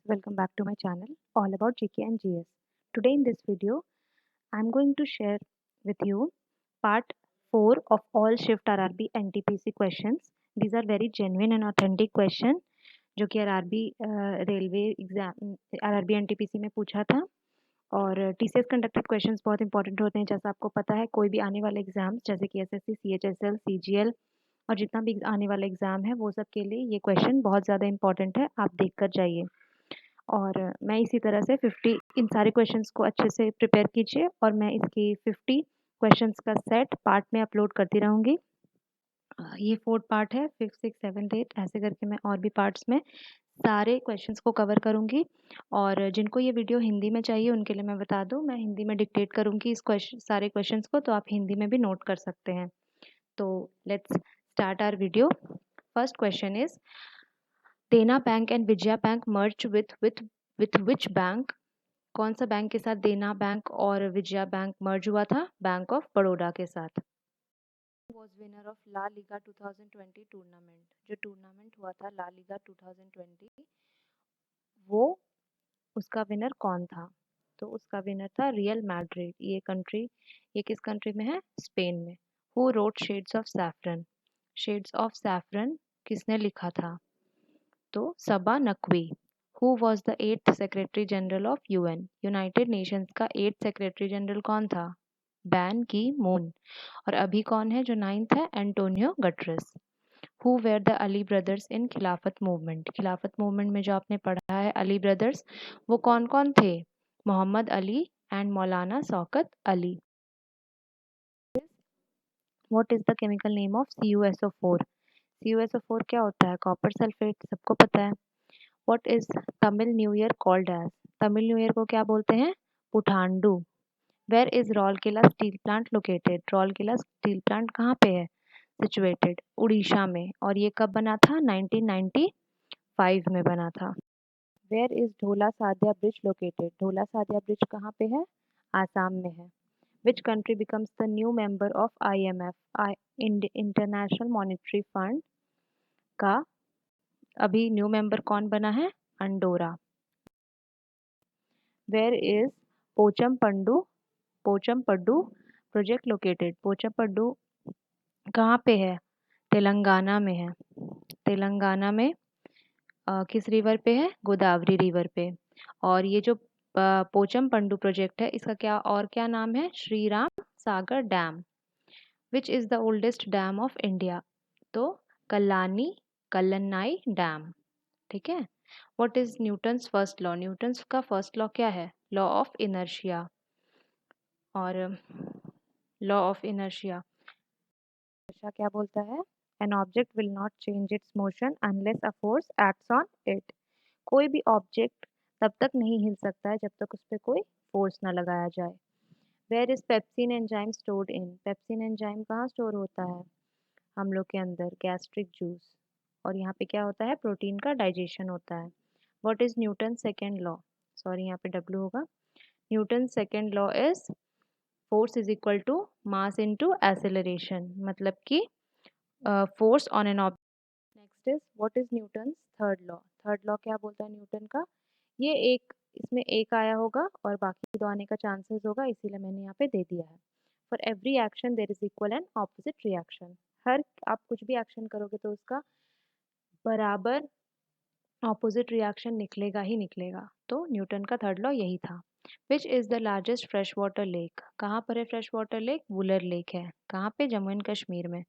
welcome back to my channel all about GK and GS. Today in this video, I'm going to share with you part 4 of all Shift RRB NTPC questions. These are very genuine and authentic question जो कि RRB railway exam RRB NTPC में पूछा था और TCS conducted questions बहुत important होते हैं जैसा आपको पता है कोई भी आने वाले एग्जाम्स जैसे कि SSC, CHSL, CGL और जितना भी आने वाला एग्जाम है वो सब के लिए ये क्वेश्चन बहुत ज़्यादा इंपॉर्टेंट है आप देख कर जाइए और मैं इसी तरह से 50 इन सारे क्वेश्चंस को अच्छे से प्रिपेयर कीजिए और मैं इसकी 50 क्वेश्चंस का सेट पार्ट में अपलोड करती रहूँगी। ये 4th पार्ट है, 5th 6th 7th 8th ऐसे करके मैं और भी पार्ट्स में सारे क्वेश्चंस को कवर करूँगी और जिनको ये वीडियो हिंदी में चाहिए उनके लिए मैं बता दूँ मैं हिंदी में डिक्टेट करूँगी इस सारे क्वेश्चंस को तो आप हिंदी में भी नोट कर सकते हैं। तो let's start our video. First question is Dena bank and Vijaya bank merge with which bank? कौन सा बैंक के साथ देना बैंक और विजया बैंक मर्ज हुआ था? बैंक ऑफ बड़ौदा के साथ। Was winner of La Liga 2020 tournament? जो टूर्नामेंट हुआ था ला लीगा 2020 वो उसका विनर कौन था? तो उसका विनर था रियल मैड्रिड। ये किस कंट्री में है? स्पेन में। Who wrote shades of saffron? Shades of saffron किसने लिखा था? तो Saba Naqvi. Who was the 8th secretary general of UN? United nations का 8th सेक्रेटरी जनरल कौन था? बैन की मून। और अभी कौन है जो 9th है? Antonio Guterres. Who were the Ali brothers in खिलाफत मूवमेंट? खिलाफत मूवमेंट में जो आपने पढ़ा है अली ब्रदर्स वो कौन कौन थे? Mohammad Ali and Maulana Shaukat Ali. What is the chemical name of CuSO4? CuSO4 क्या होता है? कॉपर सल्फेट, सबको पता है। What is Tamil new year called as? Tamil new year को क्या बोलते हैं? Puthandu. Where is Rourkela steel plant located? Rourkela steel plant कहाँ पे है सिचुएटेड? उड़ीसा में। और ये कब बना था? 1995 में बना था। Where is Dhola Sadia bridge located? Dhola Sadia bridge कहाँ पे है? आसाम में है। Which country becomes the new member of IMF? International monetary fund का अभी न्यू मेंबर कौन बना है? Andorra. Where is Pochampallu project located? Pochampallu कहाँ पे है? तेलंगाना में है। तेलंगाना में किस रिवर पे है? गोदावरी रिवर पे। और ये जो पोचमपल्लू प्रोजेक्ट है इसका क्या नाम है? Shri Ram Sagar dam. Which is the oldest dam of India? तो कल्लनाई डैम। ठीक है। What is Newton's first law? Newton's का फर्स्ट लॉ क्या है? Law of inertia. और लॉ ऑफ इनर्शिया क्या बोलता है? An object will not change its motion unless a force acts on it. कोई भी ऑब्जेक्ट तब तक नहीं हिल सकता है जब तक उस पर कोई फोर्स ना लगाया जाए। Where is pepsin enzyme stored in? Pepsin enzyme कहाँ स्टोर होता है? हम लोग के अंदर गैस्ट्रिक जूस। और यहाँ पे क्या होता है? प्रोटीन का डाइजेशन होता है। What is Newton second law? Sorry यहाँ पे W होगा। Newton second law is force is equal to mass into acceleration, मतलब कि force on an object. Next is what is Newton third law? Third law क्या बोलता है Newton का? ये इसमें एक आया होगा और बाकी दो आने का चांसेस होगा, इसीलिए मैंने यहाँ पे दे दिया है। For every action there is equal and opposite reaction. हर आप कुछ भी एक्शन करोगे तो उसका बराबर ऑपोजिट रिएक्शन निकलेगा ही निकलेगा। तो न्यूटन का थर्ड लॉ यही था। Which is the largest fresh water lake? कहाँ पर है fresh water lake? Wular lake है। कहाँ पे? जम्मू एंड कश्मीर में।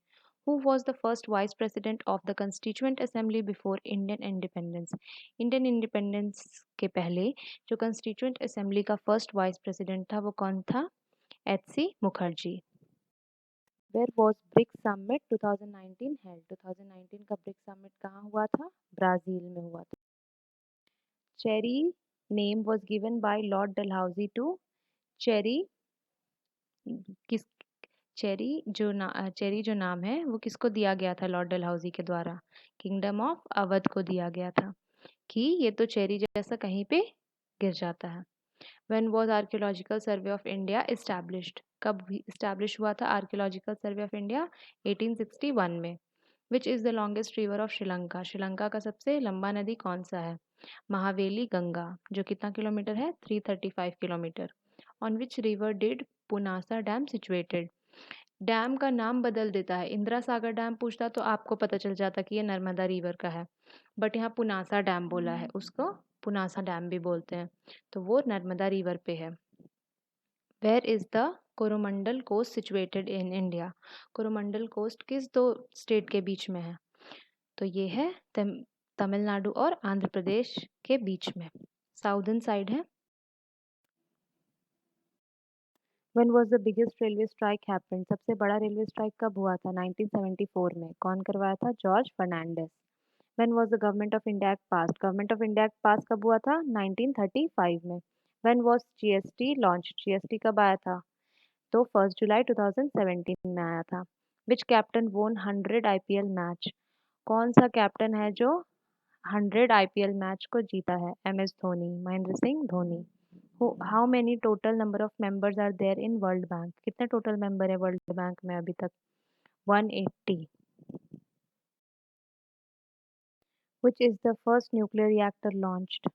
Who was the first vice president of the constituent assembly before Indian independence? Indian independence के पहले जो कंस्टिट्यूएंट असेंबली का फर्स्ट वाइस प्रेसिडेंट था वो कौन था? HC Mukherjee. Where was BRICS summit 2019 held? 2019 का ब्रिक्स समिट कहाँ हुआ था? ब्राज़ील में हुआ था। Cherry name was given by Lord Dalhousie to? Cherry किस चेरी जो नाम है वो किसको दिया गया था लॉर्ड डलहौजी के द्वारा? किंगडम ऑफ अवध को दिया गया था कि ये तो चेरी जैसा कहीं पे गिर जाता है। When was archaeological survey of India established? कब इस्टेब्लिश हुआ था आर्कियोलॉजिकल सर्वे ऑफ इंडिया? 1861 में। विच is the longest river of Sri Lanka? Sri Lanka का सबसे लंबा नदी कौन सा है? महावेली गंगा, जो कितना किलोमीटर है? 335 kilometre. On which river did Punasa dam situated? Dam का नाम बदल देता है। इंदिरा सागर डैम पूछता तो आपको पता चल जाता कि ये नर्मदा रिवर का है, बट यहाँ पुनासा डैम बोला है, उसको पुनासा डैम भी बोलते हैं, तो वो नर्मदा रिवर पे है। Where is the Coromandel coast situated in India? Coromandel coast किस दो स्टेट के बीच में है? तो ये है तमिलनाडु और आंध्र प्रदेश के बीच में, साउदर्न साइड है। When was the biggest railway strike happened? सबसे बड़ा रेलवे स्ट्राइक कब हुआ था? 1974 में। कौन करवाया था? George Fernandes. When was the Government of India Act passed? Government of India Act pass कब हुआ था? 1935 में। When was GST launched? GST कब आया था? तो 1 जुलाई 2017 में आया था। Which captain won 100 IPL match? कौन सा कैप्टन है जो 100 IPL मैच को जीता है? MS Dhoni, Mahendra Singh Dhoni. How many total number of members are there in World Bank? कितने टोटल मेंबर है वर्ल्ड बैंक में अभी तक? 180। Which is the first nuclear reactor launched?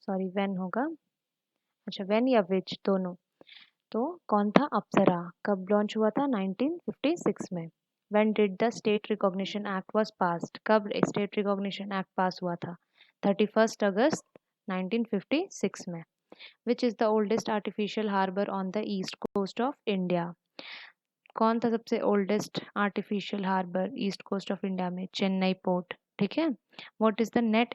Sorry, when होगा? अच्छा, व्हेन या विच, दोनों। तो कौन था? अप्सरा। कब लॉन्च हुआ था? 1956 में। When did the state recognition act was passed? कब स्टेट रिकॉग्निशन एक्ट पास हुआ था? 31 अगस्त 1956 में। Which is the oldest artificial harbor on the east coast of India? कौन था सबसे oldest artificial harbour east coast of India में? चेन्नई पोर्ट। ठीक है। What is the net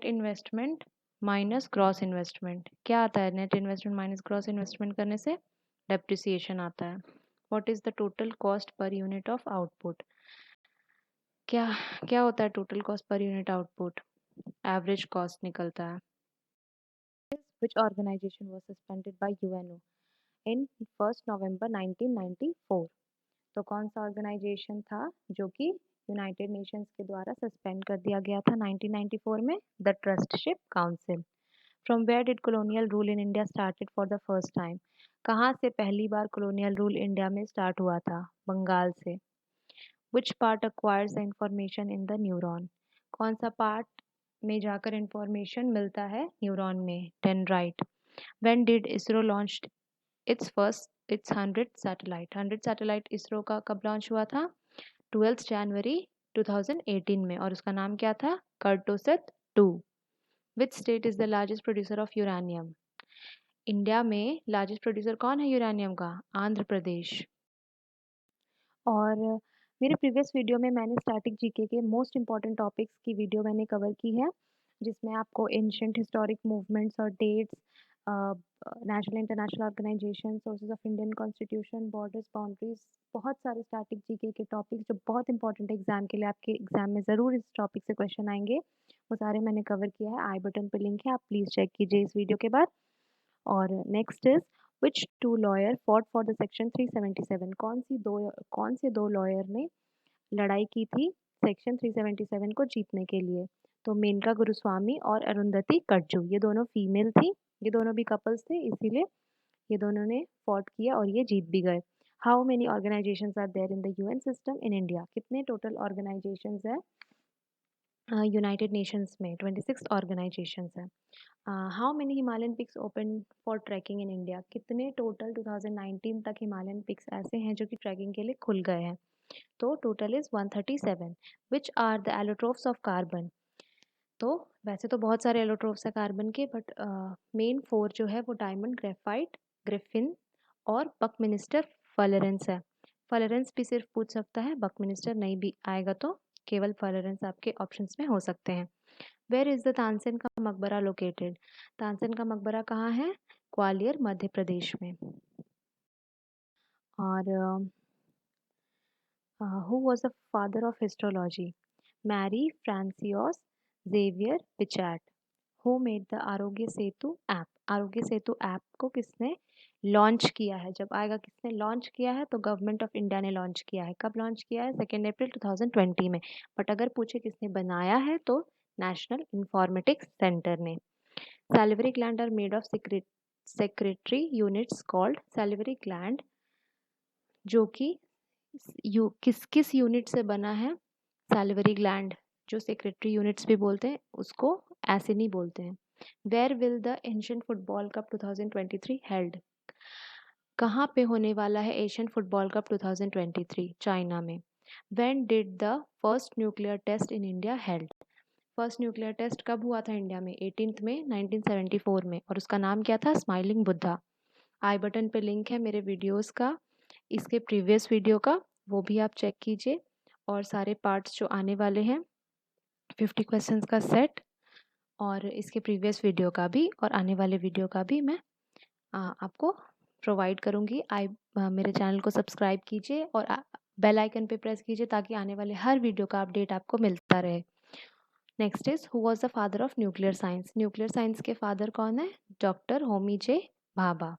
investment minus gross investment? क्या आता है net investment minus gross investment करने से? डेप्रिसिएशन आता है। What is the total cost per unit of output? क्या क्या होता है total cost per unit output? Average cost निकलता है। Which organization was suspended by UNO in 1st November 1994? तो कौन सा ऑर्गेनाइजेशन था जो कि यूनाइटेड नेशंस के द्वारा सस्पेंड कर दिया गया था 1994 में? The trusteeship council. From where did colonial rule in India started for the first time? कहाँ से पहली बार कॉलोनियल रूल इंडिया में स्टार्ट हुआ था? बंगाल से। Which part acquires the information in the neuron? कौन सा पार्ट में जाकर इंफॉर्मेशन मिलता है न्यूरॉन में? Dendrite. When did ISRO launch its 100th satellite? 100 satellite ISRO का कब लॉन्च हुआ था? 12 जनवरी 2018 में, और उसका नाम क्या था? कर्टोसैट 2। Which state is the largest producer of uranium? India में लार्जेस्ट प्रोड्यूसर कौन है यूरेनियम का? आंध्र प्रदेश। और मेरे प्रीवियस वीडियो में मैंने स्टैटिक जीके के मोस्ट इंपॉर्टेंट टॉपिक्स की वीडियो मैंने कवर की है, जिसमें आपको एंशंट हिस्टोरिक मूवमेंट्स और dates, national international organisation, sources of Indian constitution, borders, boundaries, बहुत सारे स्टैटिक जीके के टॉपिक्स जो बहुत इंपॉर्टेंट एग्जाम के लिए, आपके एग्जाम में ज़रूर इस टॉपिक से क्वेश्चन आएंगे, वो सारे मैंने कवर किया है। आई बटन पे लिंक है, आप प्लीज़ चेक कीजिए इस वीडियो के बाद। और next is which two lawyer fought for the section 377? कौन से दो लॉयर ने लड़ाई की थी सेक्शन 377 को जीतने के लिए? तो मेनका गुरुस्वामी और अरुंधति कटजू, ये दोनों फीमेल थी, ये दोनों भी कपल्स थे, इसीलिए ये दोनों ने फॉट किया और ये जीत भी गए। How many organisations are there in the UN system in India? कितने टोटल ऑर्गेनाइजेशंस है यूनाइटेड नेशंस में? 26 ऑर्गेनाइजेशंस हैं। How many Himalayan peaks open for trekking in India? कितने टोटल 2019 तक हिमालयन पिक्स ऐसे हैं जो कि ट्रैकिंग के लिए खुल गए हैं? तो total is 137। Which are the allotropes of carbon? तो वैसे तो बहुत सारे एलोट्रोफ्स है कार्बन के, बट मेन 4 जो है वो डायमंड, ग्रेफाइट, ग्रिफिन और बकमिनिस्टर फलेरेंस है। फलेरेंस भी सिर्फ पूछ सकता है, बकमिनिस्टर नहीं भी आएगा तो केवल फलेरेंस आपके ऑप्शंस में हो सकते हैं। वेयर इज द तानसेन का मकबरा लोकेटेड? तानसेन का मकबरा कहाँ है? ग्वालियर, मध्य प्रदेश में। और who was the father of histology? Marie Francois Xavier Bichat. Who made the Aarogya Setu app? आरोग्य सेतु ऐप को किसने लॉन्च किया है? जब आएगा किसने लॉन्च किया है, तो गवर्नमेंट ऑफ इंडिया ने लॉन्च किया है। कब लॉन्च किया है? 2 अप्रैल 2020 में। बट अगर पूछे किसने बनाया है, तो नेशनल इंफॉर्मेटिक्स सेंटर ने। Salivary gland are made of secretory units called? Salivary gland जो कि किस यूनिट से बना है? सैलिवरी ग्लैंड जो सेक्रेटरी यूनिट्स भी बोलते हैं उसको ऐसे नहीं बोलते हैं। Where will the Asian football cup 2023 held? कहाँ पे होने वाला है एशियन फुटबॉल कप 2023? चाइना में। When did the first nuclear test in India held? First nuclear test कब हुआ था इंडिया में? 18 में 1974 में, और उसका नाम क्या था? स्माइलिंग बुद्धा। आई बटन पे लिंक है मेरे वीडियोस का, इसके प्रीवियस वीडियो का, वो भी आप चेक कीजिए, और सारे पार्ट्स जो आने वाले हैं 50 क्वेश्चंस का सेट, और इसके प्रीवियस वीडियो का भी और आने वाले वीडियो का भी मैं आपको प्रोवाइड करूँगी। मेरे चैनल को सब्सक्राइब कीजिए और बेल आइकन पे प्रेस कीजिए ताकि आने वाले हर वीडियो का अपडेट आपको मिलता रहे। Next is who was the father of nuclear science? Nuclear science के फादर कौन है? Doctor Homi J Bhabha.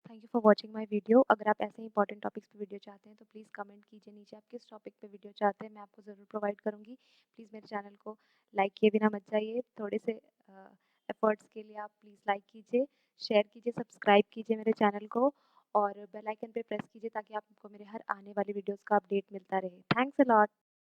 Thank you for watching my video. अगर आप ऐसे इंपॉर्टेंट टॉपिक्स पे वीडियो चाहते हैं तो प्लीज़ कमेंट कीजिए नीचे, आप किस टॉपिक पे वीडियो चाहते हैं, मैं आपको ज़रूर प्रोवाइड करूँगी। प्लीज़ मेरे चैनल को लाइक किए बिना मत जाइए, थोड़े से एफर्ट्स के लिए आप प्लीज़ लाइक कीजिए, शेयर कीजिए, सब्सक्राइब कीजिए मेरे चैनल को, और बेल आइकन पे प्रेस कीजिए ताकि आपको मेरे हर आने वाली वीडियोज़ का अपडेट मिलता रहे। Thanks a lot.